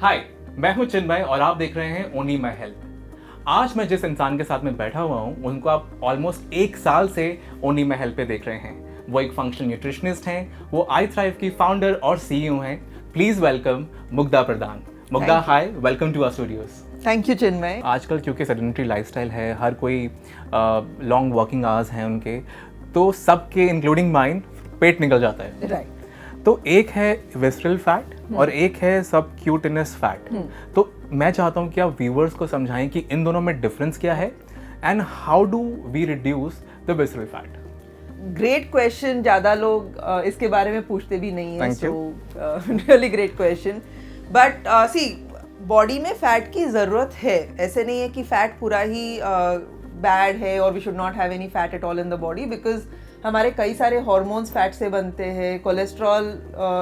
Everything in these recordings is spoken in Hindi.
हाय, मैं हूं चिन्मय और आप देख रहे हैं ओनली माय हेल्थ। आज मैं जिस इंसान के साथ में बैठा हुआ हूं, उनको आप ऑलमोस्ट 1 साल से ओनली माय हेल्थ पे देख रहे हैं। वो एक फंक्शनल न्यूट्रिशनिस्ट हैं, वो आई थ्राइव की फाउंडर और सीईओ हैं। Please welcome Mugdha Pradhan. Mugdha, hi, welcome to our studios. Thank you Chinmay. आजकल क्योंकि सेडेंटरी लाइफस्टाइल है, हर कोई लॉन्ग वर्किंग आवर्स हैं उनके, तो सबके इंक्लूडिंग माइंड पेट निकल जाता है। राइट। तो एक है विसरल फैट और एक है सबक्यूटेनियस फैट। तो मैं चाहता हूं कि आप व्यूअर्स को समझाएं कि इन दोनों में डिफरेंस क्या है and how do we reduce the visceral fat. Great question. ज़्यादा लोग इसके बारे में पूछते भी नहीं है, Thank you. So really great question. But see, body में फैट की ज़रूरत है। ऐसे नहीं है कि फैट पूरा ही बैड है और we should not have any fat at all in the body, because हमारे कई सारे हार्मोन्स फैट से बनते हैं। कोलेस्ट्रॉल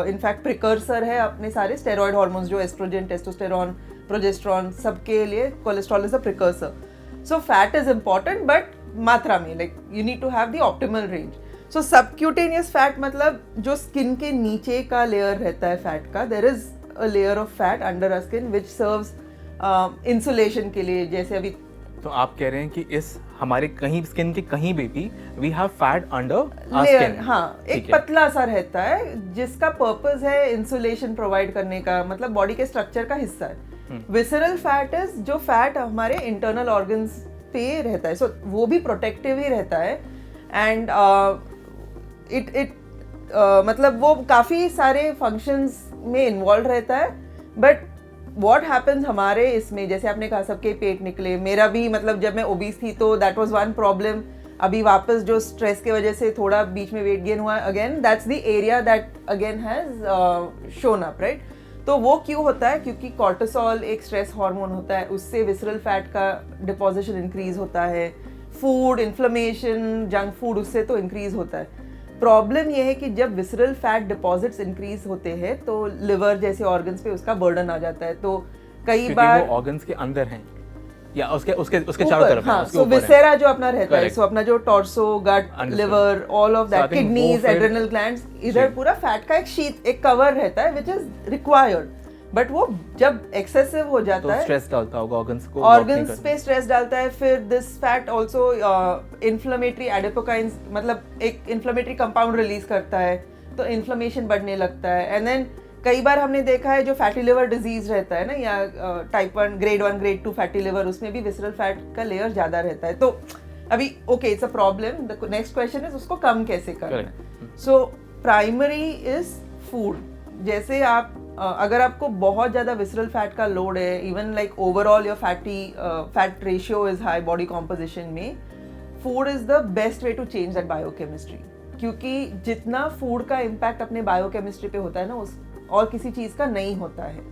इनफैक्ट प्रिकर्सर है अपने सारे स्टेरॉयड हार्मोन्स, जो एस्ट्रोजन, टेस्टोस्टेरॉन, प्रोजेस्टेरॉन, सबके लिए cholesterol is a precursor. So fat is important, but मात्रा में, like you need to have the optimal range. So subcutaneous fat मतलब जो स्किन के नीचे का लेयर रहता है फैट का, there is a layer of fat under a skin which serves insulation के लिए। जैसे अभी तो आप कह रहे हैं कि इस हमारे कहीं स्किन के कहीं भी we have fat under layer, हाँ, एक पतला सा रहता है जिसका पर्पस है इंसुलेशन प्रोवाइड करने का, मतलब बॉडी के स्ट्रक्चर का हिस्सा है। विसरल फैट इज जो फैट हमारे इंटरनल ऑर्गन्स पे रहता है, सो वो भी प्रोटेक्टिव ही रहता है। एंड इट मतलब वो काफ़ी सारे फंक्शंस में इन्वॉल्व रहता है। बट वॉट हैपन्स हमारे इसमें, जैसे आपने कहा सबके पेट निकले, मेरा भी, मतलब जब मैं ओबीस थी तो दैट वाज वन प्रॉब्लम। अभी वापस जो स्ट्रेस की वजह से थोड़ा बीच में वेट गेन हुआ again, that's the area that again has shown up, right. तो वो क्यों होता है? क्योंकि कॉर्टिसोल एक स्ट्रेस हार्मोन होता है, उससे विसरल फैट का डिपोजिशन इंक्रीज होता है। फूड, इन्फ्लेमेशन, जंक फूड, उससे तो इंक्रीज होता है। प्रॉब्लम यह है कि जब विसरल फैट डिपॉजिट्स इंक्रीज होते हैं तो लिवर जैसे ऑर्गन्स पे उसका बर्डन आ जाता है। तो कई बार वो ऑर्गन्स के अंदर हैं या उसके चारों तरफ, हाँ, सो विसेरा जो अपना रहता है, सो अपना जो torso, gut, liver, all of that, kidneys, adrenal glands, इधर पूरा फैट का एक शीट, एक कवर रहता है विच इज रिक्वायर्ड। बट वो जब एक्सेसिव हो जाता है, स्ट्रेस डालता होगा ऑर्गन्स पे स्ट्रेस डालता है। फिर दिस फैट ऑल्सो इन्फ्लेमेटरी एडिपोकाइंस, मतलब एक इन्फ्लेमेटरी कंपाउंड रिलीज करता है, तो इन्फ्लेमेशन बढ़ने लगता है। एंड देन कई बार हमने देखा है जो फैटी लिवर डिजीज रहता है ना, या type 1, grade 1, grade 2 fatty liver, उसमें भी विसरल फैट का लेयर ज़्यादा रहता है। तो अभी okay, it's a problem. The next question is उसको कम कैसे करना है। So primary is food. जैसे आप अगर आपको बहुत ज़्यादा विसरल फैट का लोड है, even like overall your fat ratio is high body composition में, food is the best way to change that biochemistry. क्योंकि जितना फूड का इम्पैक्ट अपने बायोकेमिस्ट्री पे होता है ना, उस और किसी चीज़ का नहीं होता है।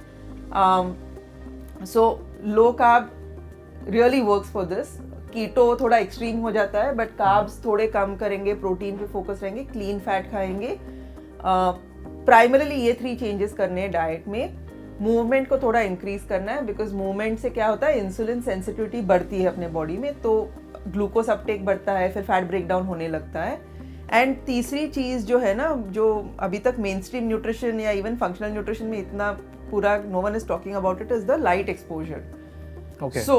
So low carb really works for this. Keto थोड़ा एक्सट्रीम हो जाता है, बट कार्ब्स थोड़े कम करेंगे, प्रोटीन पे फोकस रहेंगे, क्लीन फैट खाएंगे। प्राइमरीली ये 3 चेंजेस करने हैं डाइट में। मूवमेंट को थोड़ा इंक्रीज करना है, बिकॉज मूवमेंट से क्या होता है, इंसुलिन सेंसिटिविटी बढ़ती है अपने बॉडी में, तो ग्लूकोज अपटेक बढ़ता है, फिर फैट ब्रेक डाउन होने लगता है। एंड तीसरी चीज़ जो है ना, जो अभी तक मेन स्ट्रीम न्यूट्रिशन या इवन फंक्शनल न्यूट्रिशन में इतना पूरा no one is talking about it, is the light exposure. So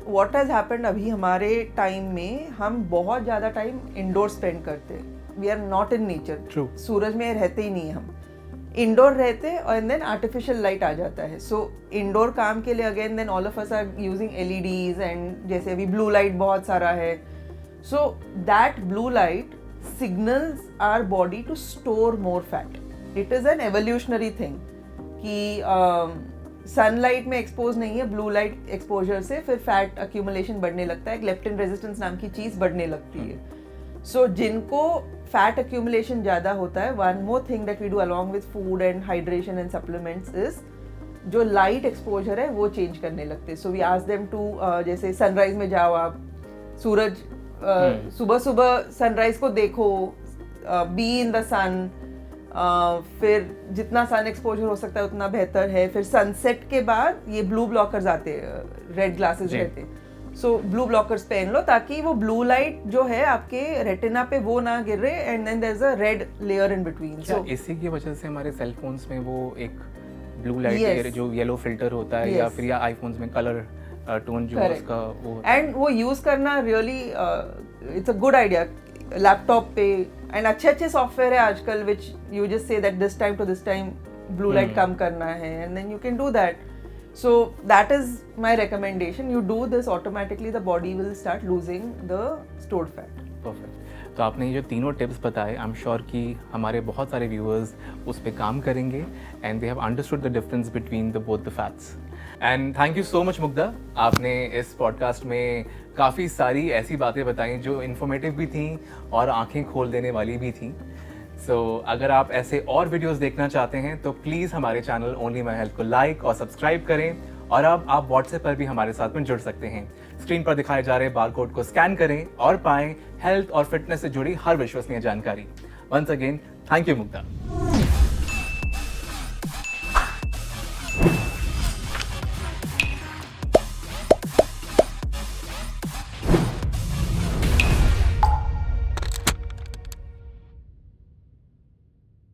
what has happened, अभी हमारे टाइम में हम बहुत ज़्यादा टाइम इंडोर स्पेंड करते हैं। We are not in nature, सूरज में रहते ही नहीं, हम इंडोर रहते हैं, और देन आर्टिफिशियल लाइट आ जाता है। सो इंडोर काम के लिए again then all of us are using LEDs, and जैसे अभी ब्लू लाइट बहुत सारा है। So that blue light signals our body to store more fat. It is an evolutionary thing कि सनलाइट में एक्सपोज नहीं है, ब्लू लाइट एक्सपोजर से फिर फैट अक्यूमुलेशन बढ़ने लगता है, लेप्टिन रेजिस्टेंस नाम की चीज़ बढ़ने लगती है। सो जिनको फैट अक्यूमुलेशन ज़्यादा होता है, one more thing that we do along with food and hydration and supplements is जो लाइट एक्सपोजर है वो चेंज करने लगते हैं। So we ask them to, जैसे सनराइज में जाओ आप, सूरज सुबह सुबह सनराइज को देखो, बी इन द सन, फिर जितना सन एक्सपोजर हो सकता है उतना बेहतर है। फिर सनसेट के बाद ये ब्लू ब्लॉकर्स आते हैं, रेड ग्लासेस रहते हैं, सो ब्लू ब्लॉकर्स पहन लो ताकि वो ब्लू लाइट जो है आपके रेटिना पे वो ना गिरे, and then there is a red layer in between. So इसी की वजह से हमारे सेल फोन्स में वो एक ब्लू लाइट Yes. जो येलो फिल्टर होता है या Yes. फिर या आईफोन्स में कलर टोन जो Correct. उसका वो एंड वो यूज करना really it's a good idea laptop पे एंड अच्छे अच्छे सॉफ्टवेयर है आजकल which you just say that this time to this time blue light कम करना है and then you can do that so that is my recommendation you do this automatically the body will start losing the stored fat perfect. तो आपने ये जो तीनों टिप्स बताए, आई एम श्योर कि हमारे बहुत सारे व्यूअर्स उस पर काम करेंगे and they have understood the difference between the both the fats. And thank you so much Mugdha, आपने इस पॉडकास्ट में काफ़ी सारी ऐसी बातें बताई जो इन्फॉर्मेटिव भी थी और आंखें खोल देने वाली भी थी। सो अगर आप ऐसे और वीडियोस देखना चाहते हैं तो प्लीज़ हमारे चैनल ओनली माई हेल्थ को लाइक और सब्सक्राइब करें, और अब आप व्हाट्सएप पर भी हमारे साथ में जुड़ सकते हैं। स्क्रीन पर दिखाए जा रहे बारकोड को स्कैन करें और पाएं हेल्थ और फिटनेस से जुड़ी हर विश्वसनीय जानकारी। Once again thank you Mugdha.